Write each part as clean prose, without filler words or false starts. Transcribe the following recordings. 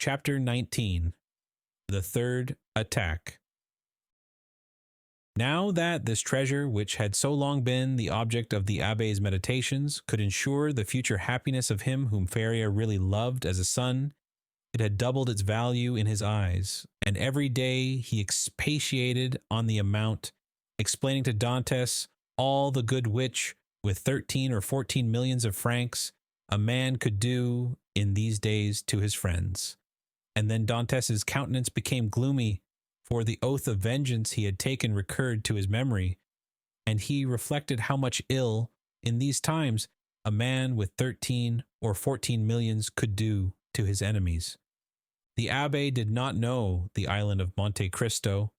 Chapter 19. The Third Attack. Now that this treasure, which had so long been the object of the Abbé's meditations, could ensure the future happiness of him whom Feria really loved as a son, it had doubled its value in his eyes, and every day he expatiated on the amount, explaining to Dantes all the good which, with 13 or 14 millions of francs, a man could do in these days to his friends. And then Dantes's countenance became gloomy, for the oath of vengeance he had taken recurred to his memory, and he reflected how much ill, in these times, a man with 13 or 14 millions could do to his enemies. The Abbé did not know the island of Monte Cristo,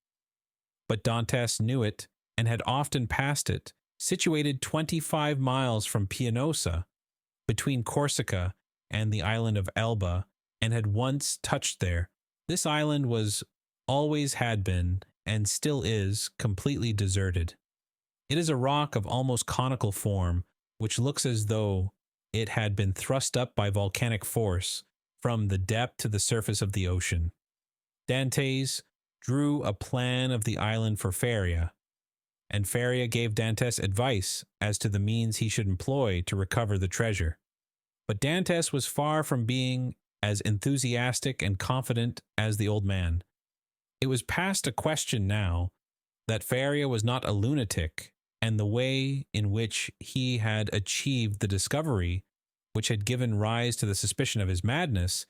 but Dantes knew it and had often passed it, situated 25 miles from Pianosa, between Corsica and the island of Elba, and had once touched there. This island always had been, and still is, completely deserted. It is a rock of almost conical form, which looks as though it had been thrust up by volcanic force from the depth to the surface of the ocean. Dantes drew a plan of the island for Feria, and Feria gave Dantes advice as to the means he should employ to recover the treasure. But Dantes was far from being as enthusiastic and confident as the old man. It was past a question now that Feria was not a lunatic, and the way in which he had achieved the discovery, which had given rise to the suspicion of his madness,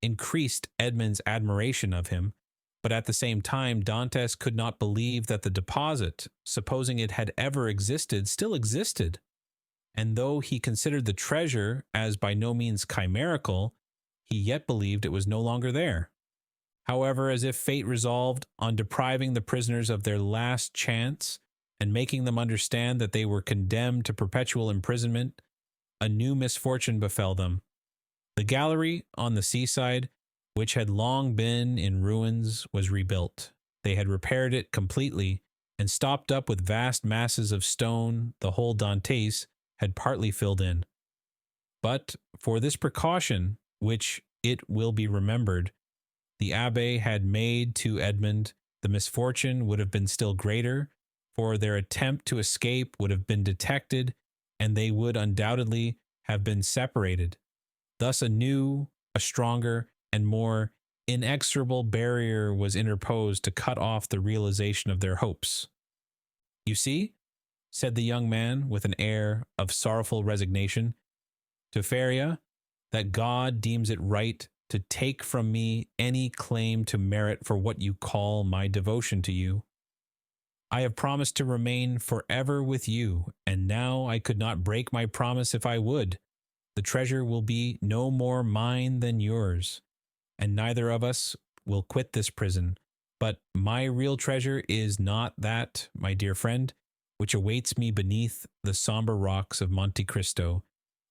increased Edmond's admiration of him. But at the same time, Dantes could not believe that the deposit, supposing it had ever existed, still existed. And though he considered the treasure as by no means chimerical, he yet believed it was no longer there. However, as if fate resolved on depriving the prisoners of their last chance and making them understand that they were condemned to perpetual imprisonment, a new misfortune befell them. The gallery on the seaside, which had long been in ruins, was rebuilt. They had repaired it completely and stopped up with vast masses of stone the hole Dantes had partly filled in. But for this precaution, which, it will be remembered, the Abbé had made to Edmond, the misfortune would have been still greater, for their attempt to escape would have been detected, and they would undoubtedly have been separated. Thus a new, a stronger, and more inexorable barrier was interposed to cut off the realization of their hopes. "You see," said the young man with an air of sorrowful resignation to Feria, "that God deems it right to take from me any claim to merit for what you call my devotion to you. I have promised to remain forever with you, and now I could not break my promise if I would. The treasure will be no more mine than yours, and neither of us will quit this prison. But my real treasure is not that, my dear friend, which awaits me beneath the somber rocks of Monte Cristo.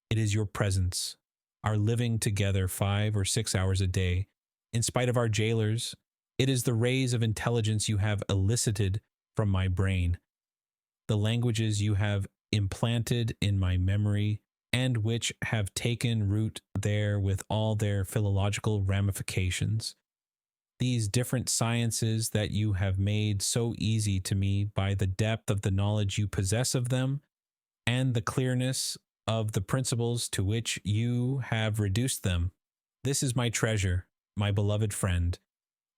It is your presence, our living together 5 or 6 hours a day, in spite of our jailers. It is the rays of intelligence you have elicited from my brain, the languages you have implanted in my memory, and which have taken root there with all their philological ramifications. These different sciences that you have made so easy to me by the depth of the knowledge you possess of them, and the clearness of the principles to which you have reduced them. This is my treasure, my beloved friend,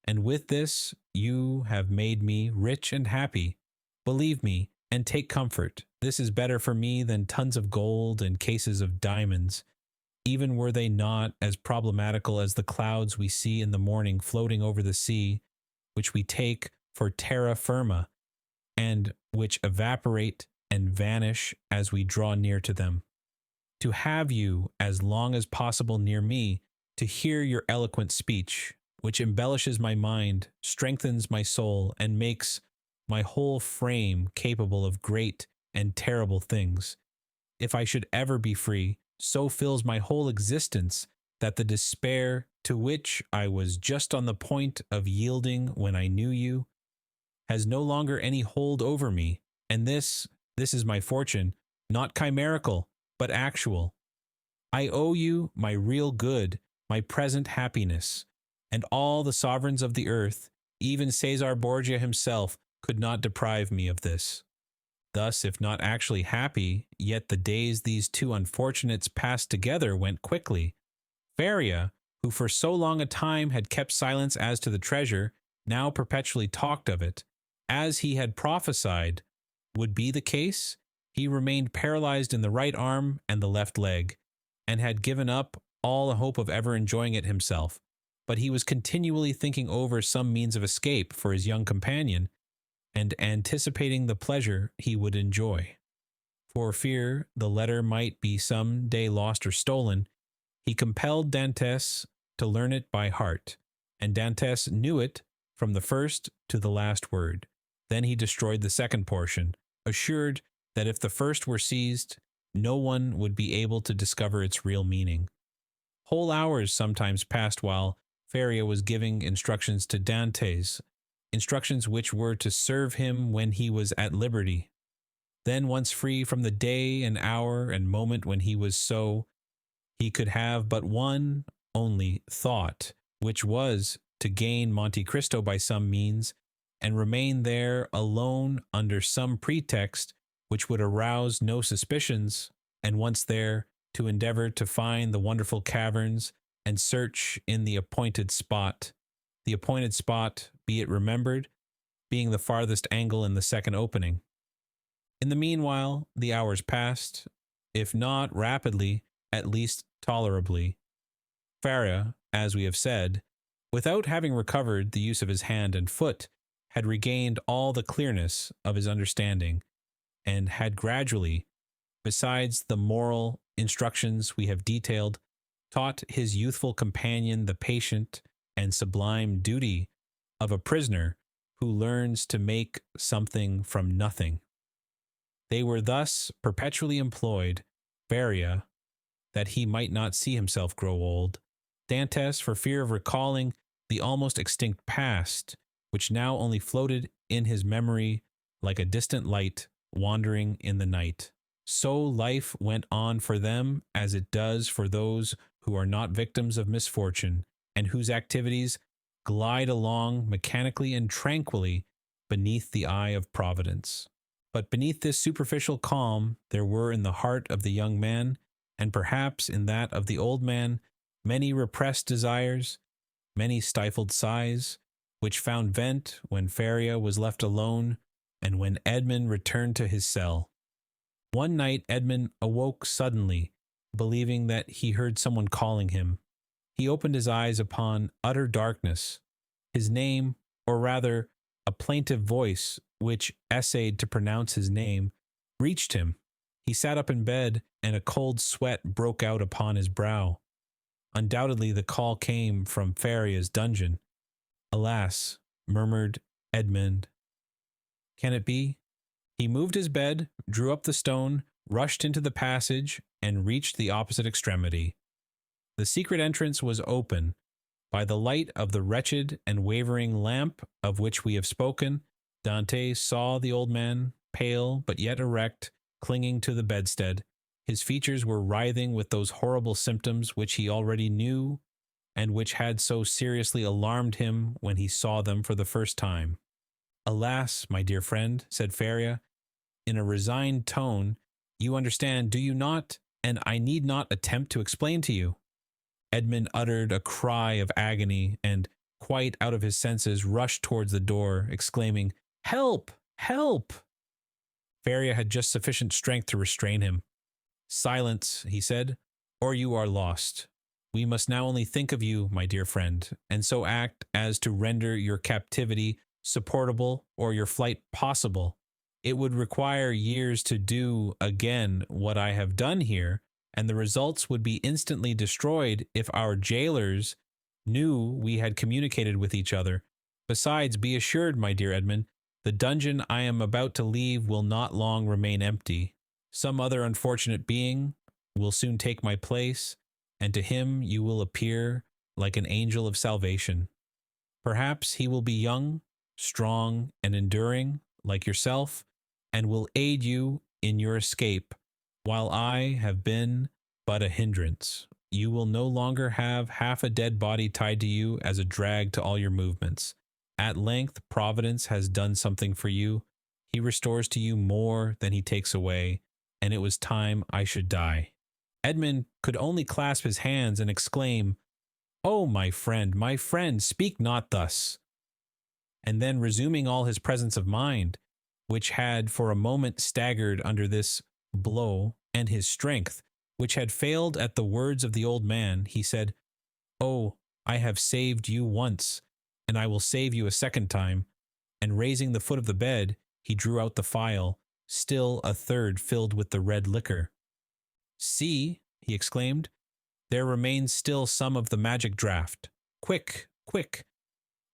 and with this you have made me rich and happy. Believe me, and take comfort. This is better for me than tons of gold and cases of diamonds, even were they not as problematical as the clouds we see in the morning floating over the sea, which we take for terra firma, and which evaporate and vanish as we draw near to them. To have you as long as possible near me, to hear your eloquent speech, which embellishes my mind, strengthens my soul, and makes my whole frame capable of great and terrible things. If I should ever be free, so fills my whole existence that the despair to which I was just on the point of yielding when I knew you has no longer any hold over me, and this is my fortune, not chimerical, but actual. I owe you my real good, my present happiness, and all the sovereigns of the earth, even Caesar Borgia himself, could not deprive me of this. Thus, if not actually happy, yet the days these two unfortunates passed together went quickly. Feria, who for so long a time had kept silence as to the treasure, now perpetually talked of it. As he had prophesied would be the case, he remained paralyzed in the right arm and the left leg, and had given up all hope of ever enjoying it himself. But he was continually thinking over some means of escape for his young companion, and anticipating the pleasure he would enjoy. For fear the letter might be some day lost or stolen, he compelled Dantes to learn it by heart, and Dantes knew it from the first to the last word. Then he destroyed the second portion, assured that if the first were seized, no one would be able to discover its real meaning. Whole hours sometimes passed while Feria was giving instructions to Dantes, instructions which were to serve him when he was at liberty. Then, once free from the day and hour and moment when he was so, he could have but one only thought, which was to gain Monte Cristo by some means, and remain there alone under some pretext which would arouse no suspicions, and once there, to endeavor to find the wonderful caverns and search in the appointed spot, be it remembered, being the farthest angle in the second opening. In the meanwhile, the hours passed, if not rapidly, at least tolerably. Feria, as we have said, without having recovered the use of his hand and foot, had regained all the clearness of his understanding, and had gradually, besides the moral instructions we have detailed, taught his youthful companion the patient and sublime duty of a prisoner who learns to make something from nothing. They were thus perpetually employed, Feria, that he might not see himself grow old, Dantes for fear of recalling the almost extinct past, which now only floated in his memory like a distant light wandering in the night. So life went on for them as it does for those who are not victims of misfortune, and whose activities glide along mechanically and tranquilly beneath the eye of Providence. But beneath this superficial calm there were in the heart of the young man, and perhaps in that of the old man, many repressed desires, many stifled sighs, which found vent when Feria was left alone, and when Edmund returned to his cell. One night Edmund awoke suddenly, believing that he heard someone calling him. He opened his eyes upon utter darkness. His name, or rather a plaintive voice which essayed to pronounce his name, reached him. He sat up in bed, and a cold sweat broke out upon his brow. Undoubtedly the call came from Feria's dungeon. Alas, murmured Edmund. Can it be? He moved his bed, drew up the stone, rushed into the passage, and reached the opposite extremity. The secret entrance was open. By the light of the wretched and wavering lamp of which we have spoken, Dante saw the old man, pale but yet erect, clinging to the bedstead. His features were writhing with those horrible symptoms which he already knew, and which had so seriously alarmed him when he saw them for the first time. "Alas, my dear friend," said Feria, in a resigned tone, "you understand, do you not? And I need not attempt to explain to you." Edmund uttered a cry of agony, and, quite out of his senses, rushed towards the door, exclaiming, "Help! Help!" Feria had just sufficient strength to restrain him. "Silence," he said, "or you are lost. We must now only think of you, my dear friend, and so act as to render your captivity supportable or your flight possible. It would require years to do again what I have done here, and the results would be instantly destroyed if our jailers knew we had communicated with each other. Besides, be assured, my dear Edmund, the dungeon I am about to leave will not long remain empty. Some other unfortunate being will soon take my place, and to him you will appear like an angel of salvation. Perhaps he will be young, strong, and enduring, like yourself, and will aid you in your escape, while I have been but a hindrance. You will no longer have half a dead body tied to you as a drag to all your movements. At length, Providence has done something for you. He restores to you more than he takes away, and it was time I should die." Edmund could only clasp his hands and exclaim, "Oh, my friend, speak not thus." And then, resuming all his presence of mind, which had for a moment staggered under this blow, and his strength, which had failed at the words of the old man, he said, "Oh, I have saved you once, and I will save you a second time." And raising the foot of the bed, he drew out the phial, still a third filled with the red liquor. "See," he exclaimed, "there remains still some of the magic draught. Quick, quick!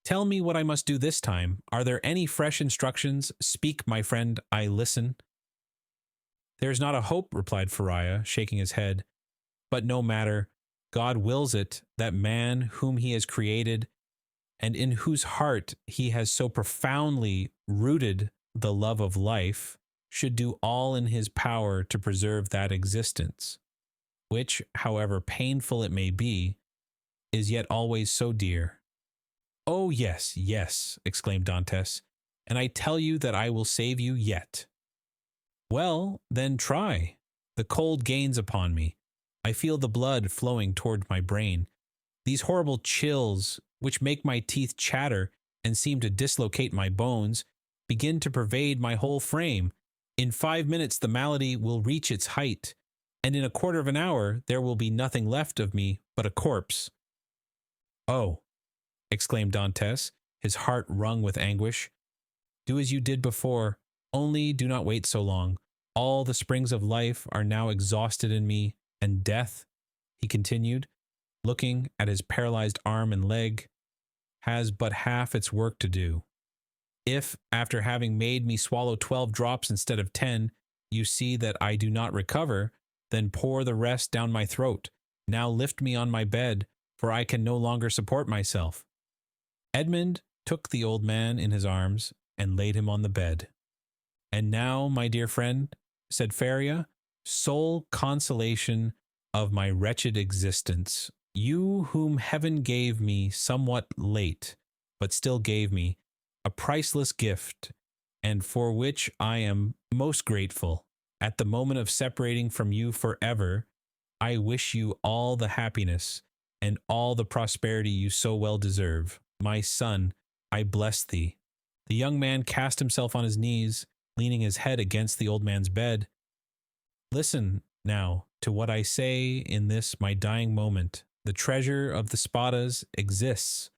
Tell me what I must do this time. Are there any fresh instructions? Speak, my friend, I listen." "There is not a hope," replied Faria, shaking his head. "But no matter. God wills it that man whom he has created, and in whose heart he has so profoundly rooted the love of life, should do all in his power to preserve that existence, which, however painful it may be, is yet always so dear." "Oh, yes, yes," exclaimed Dantes, "and I tell you that I will save you yet." "Well, then try. The cold gains upon me. I feel the blood flowing toward my brain. These horrible chills, which make my teeth chatter and seem to dislocate my bones, begin to pervade my whole frame. In 5 minutes the malady will reach its height, and in a quarter of an hour there will be nothing left of me but a corpse." "Oh," exclaimed Dantes, his heart wrung with anguish, "do as you did before, only do not wait so long. All the springs of life are now exhausted in me, and death," he continued, looking at his paralyzed arm and leg, "has but half its work to do. If, after having made me swallow 12 drops instead of 10, you see that I do not recover, then pour the rest down my throat. Now lift me on my bed, for I can no longer support myself." Edmund took the old man in his arms and laid him on the bed. "And now, my dear friend," said Faria, "sole consolation of my wretched existence, you whom heaven gave me somewhat late, but still gave me, a priceless gift, and for which I am most grateful, at the moment of separating from you forever, I wish you all the happiness and all the prosperity you so well deserve. My son, I bless thee." The young man cast himself on his knees, leaning his head against the old man's bed. "Listen now to what I say in this my dying moment. The treasure of the Spadas exists.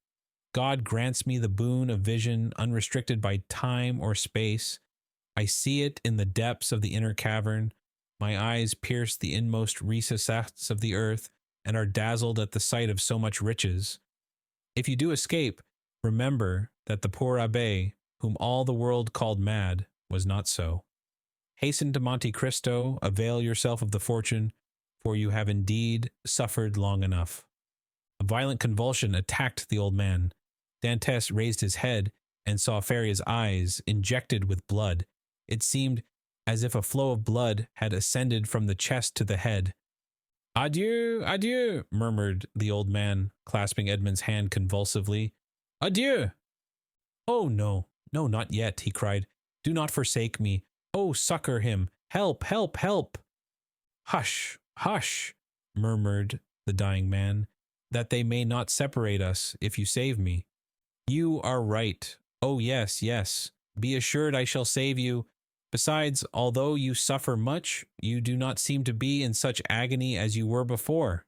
God grants me the boon of vision unrestricted by time or space. I see it in the depths of the inner cavern. My eyes pierce the inmost recesses of the earth and are dazzled at the sight of so much riches. If you do escape, remember that the poor abbé, whom all the world called mad, was not so. Hasten to Monte Cristo, avail yourself of the fortune, for you have indeed suffered long enough." A violent convulsion attacked the old man. Dantes raised his head and saw Faria's eyes injected with blood. It seemed as if a flow of blood had ascended from the chest to the head. "Adieu, adieu," murmured the old man, clasping Edmund's hand convulsively. "Adieu." "Oh, no, no, not yet," he cried. "Do not forsake me. Oh, succor him. Help, help, help." "Hush, hush," murmured the dying man, "that they may not separate us if you save me." "You are right. Oh, yes, yes. Be assured I shall save you. Besides, although you suffer much, you do not seem to be in such agony as you were before.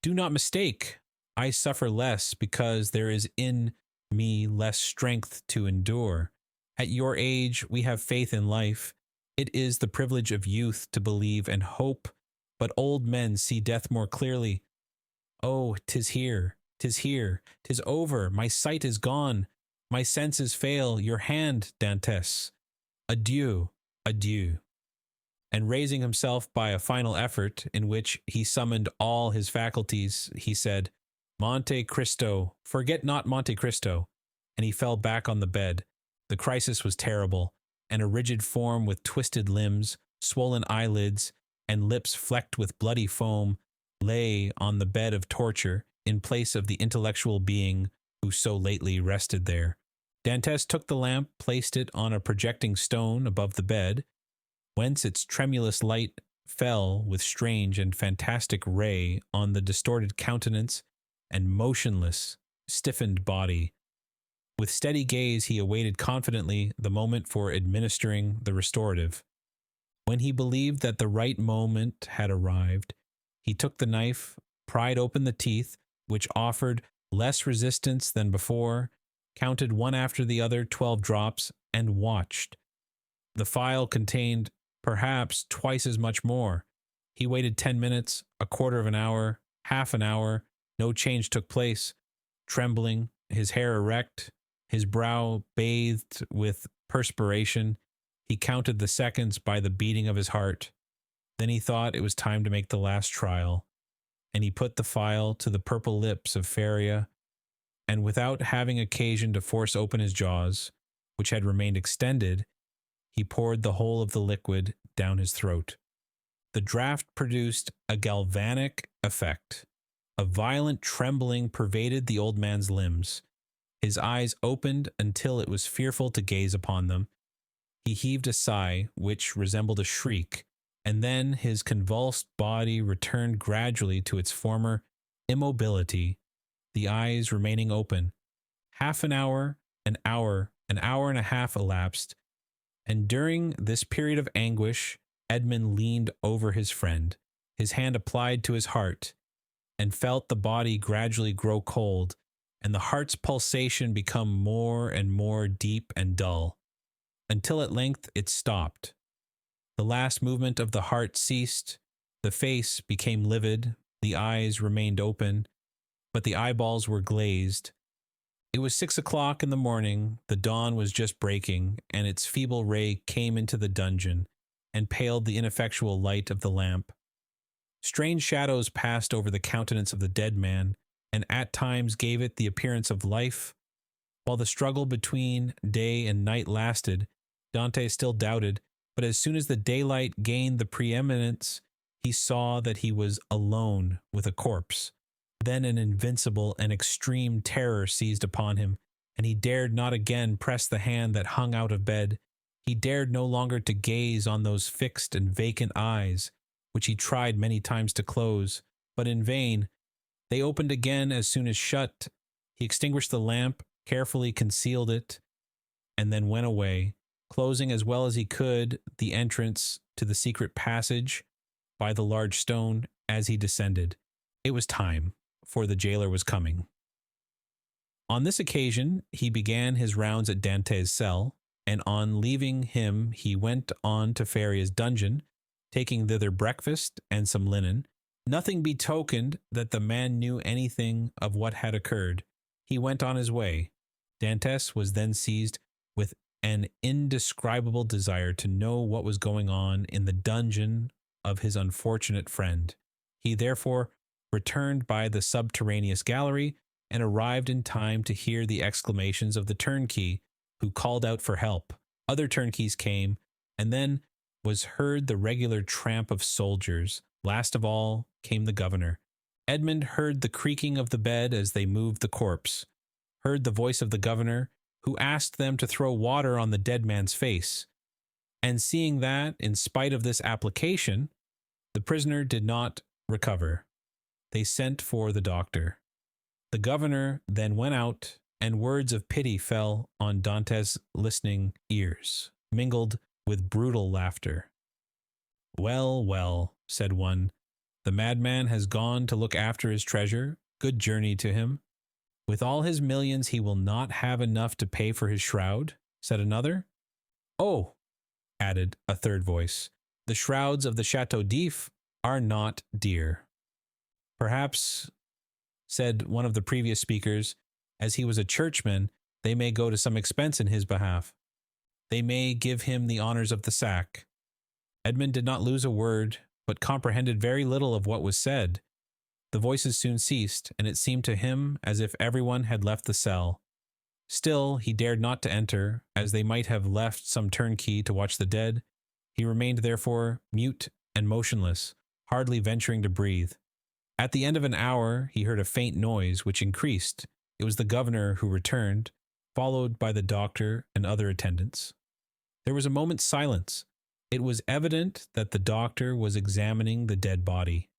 Do not mistake. I suffer less because there is in me less strength to endure. At your age, we have faith in life. It is the privilege of youth to believe and hope, but old men see death more clearly. Oh, 'tis here, 'tis here, 'tis over. My sight is gone. My senses fail. Your hand, Dantes. Adieu, adieu." And raising himself by a final effort, in which he summoned all his faculties, he said, "Monte Cristo, forget not Monte Cristo." And he fell back on the bed. The crisis was terrible, and a rigid form with twisted limbs, swollen eyelids, and lips flecked with bloody foam lay on the bed of torture in place of the intellectual being who so lately rested there. Dantes took the lamp, placed it on a projecting stone above the bed, whence its tremulous light fell with strange and fantastic ray on the distorted countenance and motionless, stiffened body. With steady gaze he awaited confidently the moment for administering the restorative. When he believed that the right moment had arrived, he took the knife, pried open the teeth, which offered less resistance than before, counted one after the other 12 drops, and watched. The phial contained perhaps twice as much more. He waited 10 minutes, a quarter of an hour, half an hour. No change took place. Trembling, his hair erect, his brow bathed with perspiration, he counted the seconds by the beating of his heart. Then he thought it was time to make the last trial, and he put the phial to the purple lips of Feria, and without having occasion to force open his jaws, which had remained extended, he poured the whole of the liquid down his throat. The draught produced a galvanic effect. A violent trembling pervaded the old man's limbs. His eyes opened until it was fearful to gaze upon them. He heaved a sigh, which resembled a shriek, and then his convulsed body returned gradually to its former immobility, the eyes remaining open. Half an hour and a half elapsed, and during this period of anguish, Edmund leaned over his friend, his hand applied to his heart, and felt the body gradually grow cold, and the heart's pulsation become more and more deep and dull, until at length it stopped. The last movement of the heart ceased, the face became livid, the eyes remained open, but the eyeballs were glazed. It was 6 o'clock in the morning, the dawn was just breaking, and its feeble ray came into the dungeon, and paled the ineffectual light of the lamp. Strange shadows passed over the countenance of the dead man, and at times gave it the appearance of life. While the struggle between day and night lasted, Dante still doubted, but as soon as the daylight gained the preeminence, he saw that he was alone with a corpse. Then an invincible and extreme terror seized upon him, and he dared not again press the hand that hung out of bed. He dared no longer to gaze on those fixed and vacant eyes, which he tried many times to close, but in vain. They opened again as soon as shut. He extinguished the lamp, carefully concealed it, and then went away, closing as well as he could the entrance to the secret passage by the large stone as he descended. It was time, for the jailer was coming. On this occasion, he began his rounds at Dante's cell, and on leaving him he went on to Feria's dungeon, taking thither breakfast and some linen. Nothing betokened that the man knew anything of what had occurred. He went on his way. Dantes was then seized with an indescribable desire to know what was going on in the dungeon of his unfortunate friend. He therefore returned by the subterraneous gallery and arrived in time to hear the exclamations of the turnkey, who called out for help. Other turnkeys came, and then was heard the regular tramp of soldiers. Last of all came the governor. Edmund heard the creaking of the bed as they moved the corpse, heard the voice of the governor, who asked them to throw water on the dead man's face. And seeing that, in spite of this application, the prisoner did not recover, they sent for the doctor. The governor then went out, and words of pity fell on Dante's listening ears, mingled with brutal laughter. "Well, well," said one, "the madman has gone to look after his treasure. Good journey to him. With all his millions he will not have enough to pay for his shroud," said another. "Oh," added a third voice, "the shrouds of the Chateau d'If are not dear." "Perhaps," said one of the previous speakers, "as he was a churchman, they may go to some expense in his behalf. They may give him the honors of the sack." Edmund did not lose a word, but comprehended very little of what was said. The voices soon ceased, and it seemed to him as if everyone had left the cell. Still, he dared not to enter, as they might have left some turnkey to watch the dead. He remained therefore mute and motionless, hardly venturing to breathe. At the end of an hour, he heard a faint noise, which increased. It was the governor who returned, followed by the doctor and other attendants. There was a moment's silence. It was evident that the doctor was examining the dead body.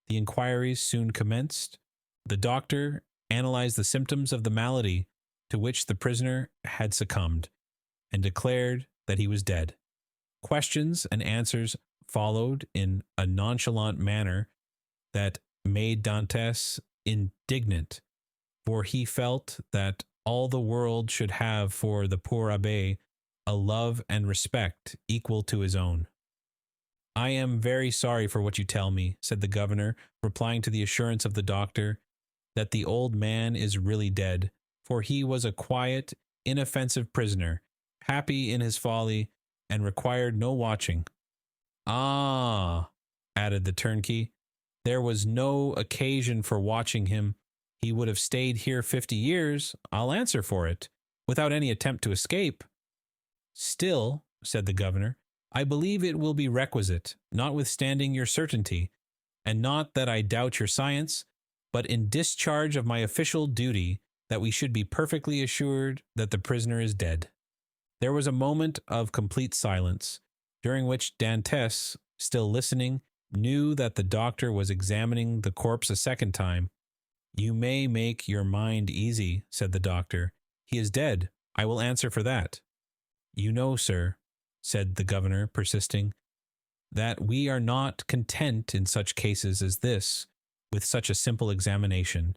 The inquiries soon commenced. The doctor analyzed the symptoms of the malady to which the prisoner had succumbed, and declared that he was dead. Questions and answers followed in a nonchalant manner that made Dantes indignant, for he felt that all the world should have for the poor abbé a love and respect equal to his own. "I am very sorry for what you tell me," said the governor, replying to the assurance of the doctor that the old man is really dead, for he was a quiet, inoffensive prisoner, happy in his folly, and required no watching. "Ah," added the turnkey, "there was no occasion for watching him. He would have stayed here 50 years, I'll answer for it, without any attempt to escape." "Still," said the governor, "I believe it will be requisite, notwithstanding your certainty, and not that I doubt your science, but in discharge of my official duty, that we should be perfectly assured that the prisoner is dead." There was a moment of complete silence, during which Dantes, still listening, knew that the doctor was examining the corpse a second time. "You may make your mind easy," said the doctor. "He is dead. I will answer for that." "You know, sir," said the governor, persisting, "that we are not content in such cases as this with such a simple examination.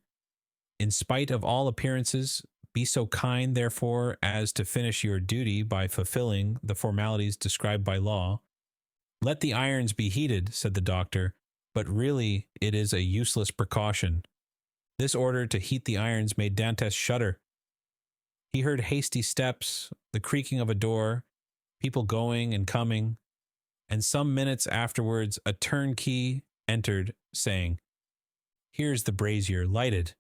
In spite of all appearances, be so kind, therefore, as to finish your duty by fulfilling the formalities described by law." "Let the irons be heated," said the doctor, "but really it is a useless precaution." This order to heat the irons made Dantes shudder. He heard hasty steps, the creaking of a door, people going and coming, and some minutes afterwards a turnkey entered, saying, "Here's the brazier, lighted."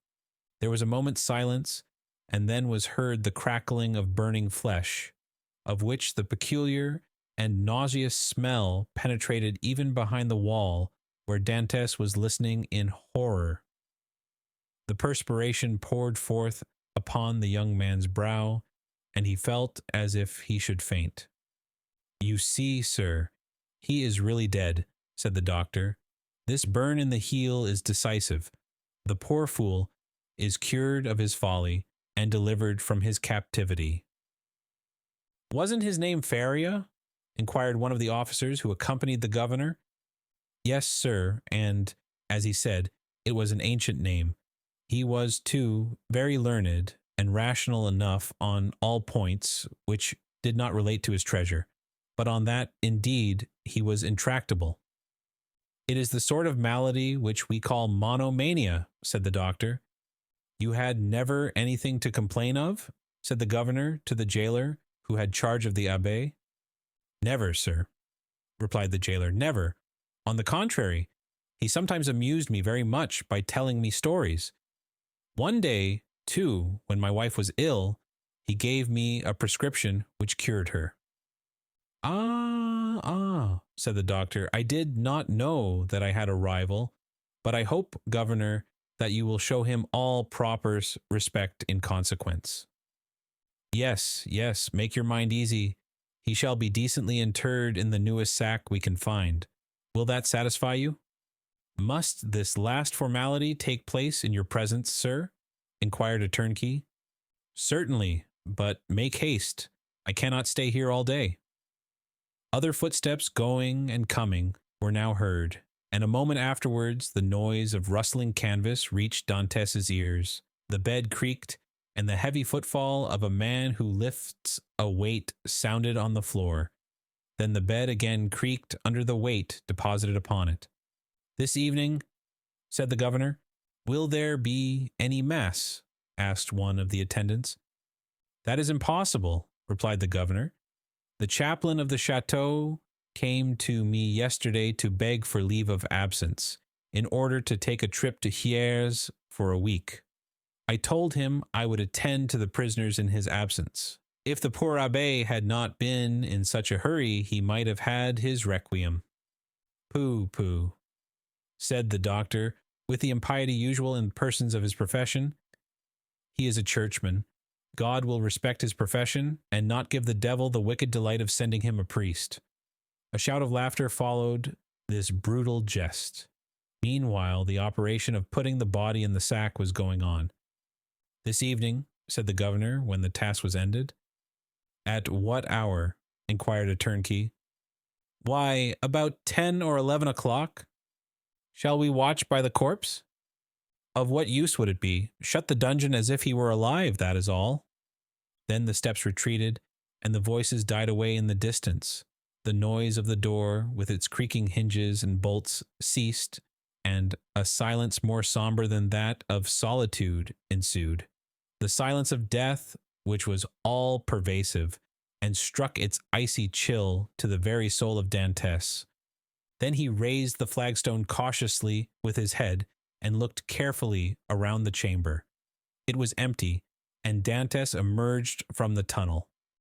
There was a moment's silence, and then was heard the crackling of burning flesh, of which the peculiar and nauseous smell penetrated even behind the wall where Dantes was listening in horror. The perspiration poured forth upon the young man's brow, and he felt as if he should faint. "You see, sir, he is really dead," said the doctor. "This burn in the heel is decisive. The poor fool is cured of his folly and delivered from his captivity." "Wasn't his name Faria?" inquired one of the officers who accompanied the governor. "Yes, sir, and, as he said, it was an ancient name. He was, too, very learned and rational enough on all points which did not relate to his treasure, but on that, indeed, he was intractable." "It is the sort of malady which we call monomania," said the doctor. "You had never anything to complain of?" said the governor to the jailer who had charge of the abbé. "Never, sir," replied the jailer, "never. On the contrary, he sometimes amused me very much by telling me stories. One day, too, when my wife was ill, he gave me a prescription which cured her." Ah, said the doctor, "I did not know that I had a rival, but I hope, governor, that you will show him all proper respect in consequence." Yes, make your mind easy. He shall be decently interred in the newest sack we can find. Will that satisfy you?" "Must this last formality take place in your presence, sir?" inquired a turnkey. "Certainly, but make haste. I cannot stay here all day." Other footsteps going and coming were now heard, and a moment afterwards the noise of rustling canvas reached Dantes's ears. The bed creaked, and the heavy footfall of a man who lifts a weight sounded on the floor. Then the bed again creaked under the weight deposited upon it. "This evening," said the governor. "Will there be any mass?" asked one of the attendants. "That is impossible," replied the governor. "The chaplain of the chateau came to me yesterday to beg for leave of absence, in order to take a trip to Hyères for a week. I told him I would attend to the prisoners in his absence. If the poor abbé had not been in such a hurry, he might have had his requiem." "Pooh," said the doctor, with the impiety usual in persons of his profession. He is a churchman. God will respect his profession and not give the devil the wicked delight of sending him a priest. A shout of laughter followed this brutal jest. Meanwhile, the operation of putting the body in the sack was going on. "This evening," said the governor when the task was ended. "At what hour?" inquired a turnkey. "Why, about 10 or 11 o'clock. Shall we watch by the corpse?" "Of what use would it be? Shut the dungeon as if he were alive, that is all." Then the steps retreated, and the voices died away in the distance. The noise of the door, with its creaking hinges and bolts, ceased, and a silence more somber than that of solitude ensued. The silence of death, which was all pervasive, and struck its icy chill to the very soul of Dantes. Then he raised the flagstone cautiously with his head and looked carefully around the chamber. It was empty, and Dantes emerged from the tunnel.